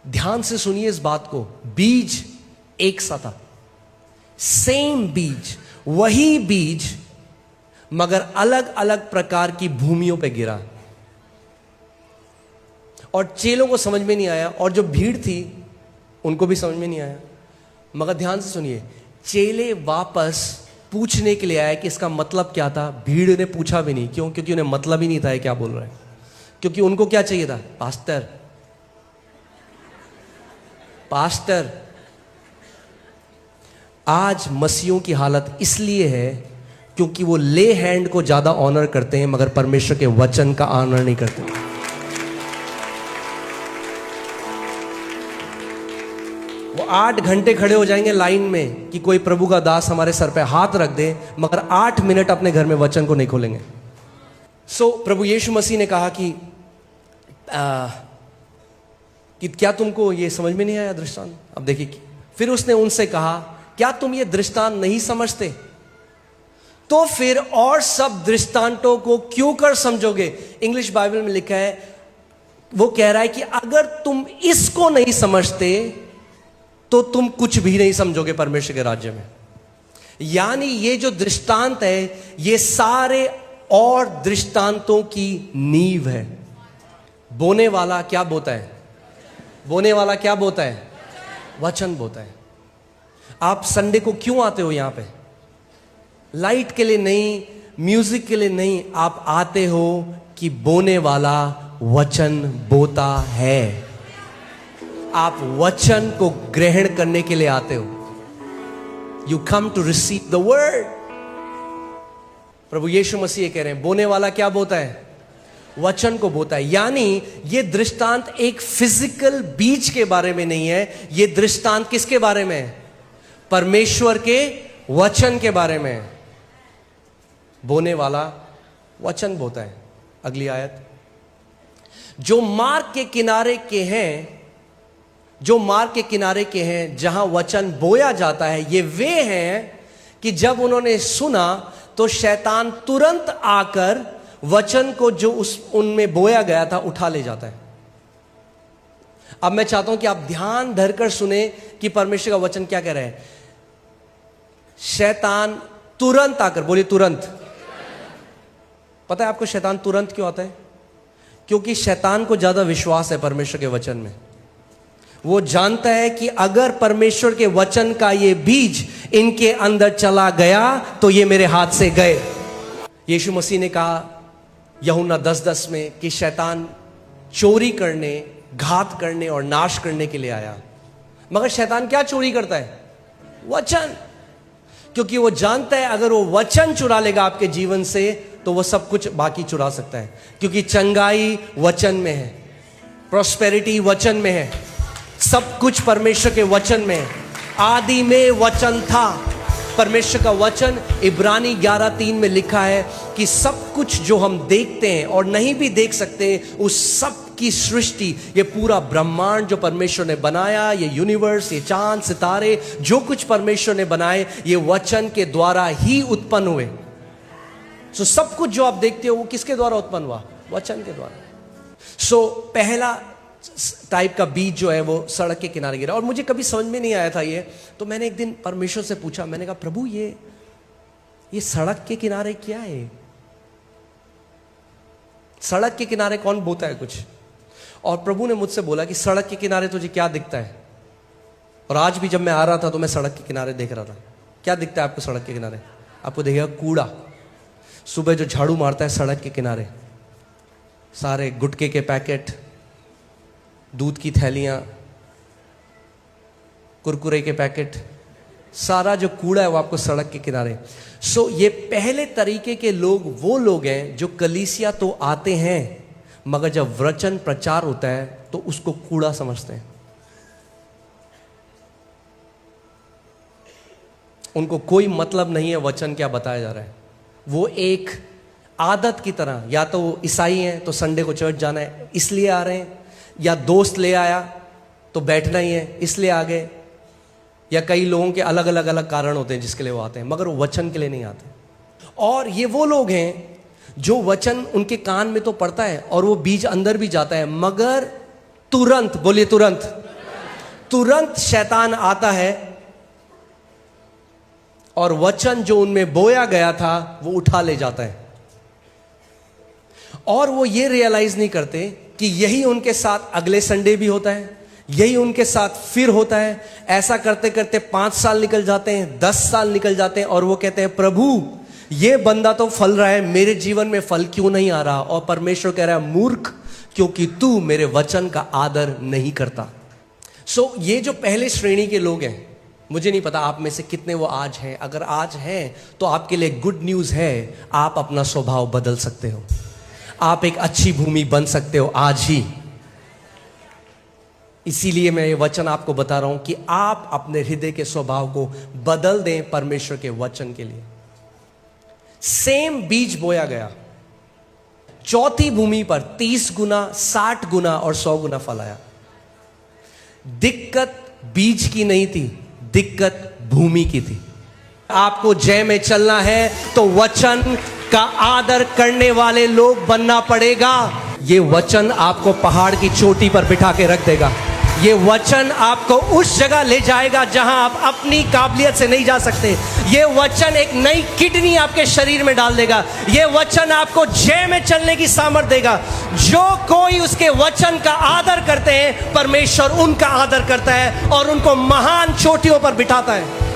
ध्यान से सुनिए इस बात को, बीज एक सा था, सेम बीज, वही बीज मगर अलग अलग प्रकार की भूमियों पे गिरा और चेलों को समझ में नहीं आया और जो भीड़ थी उनको भी समझ में नहीं आया। मगर ध्यान से सुनिए, चेले वापस पूछने के लिए आए कि इसका मतलब क्या था। भीड़ ने पूछा भी नहीं, क्यों? क्योंकि उन्हें मतलब ही नहीं था ये क्या बोल रहे हैं। क्योंकि उनको क्या चाहिए था? Pastor, pastor. आज मसीहों की हालत इसलिए है क्योंकि वो ले हैंड को ज्यादा ऑनर करते हैं मगर परमेश्वर के वचन का ऑनर नहीं करते। वो 8 घंटे खड़े हो जाएंगे लाइन में कि कोई प्रभु का दास हमारे सर पे हाथ रख दे, मगर 8 मिनट अपने घर में वचन को नहीं खोलेंगे। प्रभु यीशु मसीह ने कहा कि क्या तुमको ये समझ में नहीं आया दृष्टांत? अब देखिए, फिर उसने उनसे कहा, क्या तुम ये दृष्टांत नहीं समझते? तो फिर और सब दृष्टांतों को क्यों कर समझोगे? इंग्लिश बाइबल में लिखा है, वो कह रहा है कि अगर तुम इसको नहीं समझते तो तुम कुछ भी नहीं समझोगे परमेश्वर के राज्य में। यानी ये जो दृष्टांत है ये सारे और दृष्टांतों की नींव है। बोने वाला क्या बोता है? बोने वाला क्या बोता है? वचन बोता है। आप संडे को क्यों आते हो यहां पे? लाइट के लिए नहीं, म्यूजिक के लिए नहीं, आप आते हो कि बोने वाला वचन बोता है। आप वचन को ग्रहण करने के लिए आते हो। You come to receive the word. प्रभु यीशु मसीह कह रहे हैं, बोने वाला क्या बोता है? वचन को बोता है। यानी ये दृष्टांत एक फिजिकल बीज के बारे में नहीं है, ये दृष्टांत किसके बारे में है? परमेश्वर के वचन के बारे में है। बोने वाला वचन बोता है। अगली आयत, जो मार्ग के किनारे के हैं, जो मार्ग के किनारे के हैं जहां वचन बोया जाता है, ये वे हैं कि जब उन्होंने सुना तो शैतान तुरंत आकर वचन को जो उनमें बोया गया था उठा ले जाता है। अब मैं चाहता हूं कि आप ध्यान धरकर सुने कि परमेश्वर का वचन क्या कह रहा है। शैतान तुरंत आकर, बोलिए तुरंत। पता है आपको शैतान तुरंत क्यों आता है? क्योंकि शैतान को ज्यादा विश्वास है परमेश्वर के वचन में। वो जानता है कि अगर परमेश्वर के वचन का ये बीज इनके अंदर चला गया तो ये मेरे हाथ से गए। यीशु मसीह ने कहा यूहन्ना 10:10 में कि शैतान चोरी करने, घात करने और नाश करने के लिए आया। मगर शैतान क्या चोरी करता है? वचन। क्योंकि वो जानता है अगर वो वचन चुरा लेगा आपके जीवन से तो वो सब कुछ बाकी चुरा सकता है। क्योंकि चंगाई वचन में है, प्रॉस्पेरिटी वचन में है, सब कुछ परमेश्वर के वचन में है। आदि में वचन था। परमेश्वर का वचन इब्रानी 11:3 में लिखा है कि सब कुछ जो हम देखते हैं और नहीं भी देख सकते, उस सब की सृष्टि, ये पूरा ब्रह्मांड जो परमेश्वर ने बनाया, ये यूनिवर्स, ये चांद सितारे, जो कुछ परमेश्वर ने बनाए, ये वचन के द्वारा ही उत्पन्न हुए। सब कुछ जो आप देखते हो वो किसके द्वारा उत्पन्न हुआ? वचन के द्वारा। पहला टाइप का बीज जो है वो सड़क के किनारे गिरा। और मुझे कभी समझ में नहीं आया था ये, तो मैंने एक दिन परमेश्वर से पूछा, मैंने कहा प्रभु ये सड़क के किनारे क्या है? सड़क के किनारे कौन बोता है कुछ? और प्रभु ने मुझसे बोला कि सड़क के किनारे तुझे क्या दिखता है? और आज भी जब मैं आ रहा था तो मैं सड़क के किनारे देख रहा था। क्या दिखता है आपको सड़क के किनारे? आपको दिखेगा कूड़ा। सुबह जो झाड़ू मारता है सड़क के किनारे, सारे गुटखे के पैकेट, दूध की थैलियां, कुरकुरे के पैकेट, सारा जो कूड़ा है वो आपको सड़क के किनारे। ये पहले तरीके के लोग वो लोग हैं जो कलीसिया तो आते हैं मगर जब वचन प्रचार होता है तो उसको कूड़ा समझते हैं। उनको कोई मतलब नहीं है वचन क्या बताया जा रहा है। वो एक आदत की तरह, या तो वो ईसाई हैं तो संडे को चर्च जाना है इसलिए आ रहे हैं, या दोस्त ले आया तो बैठना ही है इसलिए आ गए, या कई लोगों के अलग अलग कारण होते हैं जिसके लिए वो आते हैं, मगर वो वचन के लिए नहीं आते। और ये वो लोग हैं जो वचन उनके कान में तो पड़ता है और वो बीज अंदर भी जाता है, मगर तुरंत, बोलिए तुरंत, तुरंत शैतान आता है और वचन जो उनमें बोया गया था वो उठा ले जाता है। और वो ये रियलाइज नहीं करते कि यही उनके साथ अगले संडे भी होता है, यही उनके साथ फिर होता है। ऐसा करते करते 5 साल निकल जाते हैं, 10 साल निकल जाते हैं और वो कहते हैं प्रभु ये बंदा तो फल रहा है, मेरे जीवन में फल क्यों नहीं आ रहा? और परमेश्वर कह रहा है मूर्ख, क्योंकि तू मेरे वचन का आदर नहीं करता। सो ये जो पहले श्रेणी के लोग हैं, मुझे नहीं पता आप में से कितने वो आज हैं। अगर आज हैं तो आपके लिए गुड न्यूज़ है, आप अपना स्वभाव बदल सकते हो, आप एक अच्छी भूमि बन सकते हो आज ही। इसीलिए मैं ये वचन आपको बता रहा हूं कि आप अपने हृदय के स्वभाव को बदल दें परमेश्वर के वचन के लिए। सेम बीज बोया गया, चौथी भूमि पर 30 गुना, 60 गुना और 100 गुना फल आया। दिक्कत बीज की नहीं थी, दिक्कत भूमि की थी। आपको जय में चलना है तो वचन का आदर करने वाले लोग बनना पड़ेगा। ये वचन आपको पहाड़ की चोटी पर बिठा के रख देगा। ये वचन आपको उस जगह ले जाएगा जहां आप अपनी काबिलियत से नहीं जा सकते। ये वचन एक नई किडनी आपके शरीर में डाल देगा। ये वचन आपको जय में चलने की सामर्थ देगा। जो कोई उसके वचन का आदर करते हैं, परमेश्वर उनका आदर करता है और उनको महान चोटियों पर बिठाता है।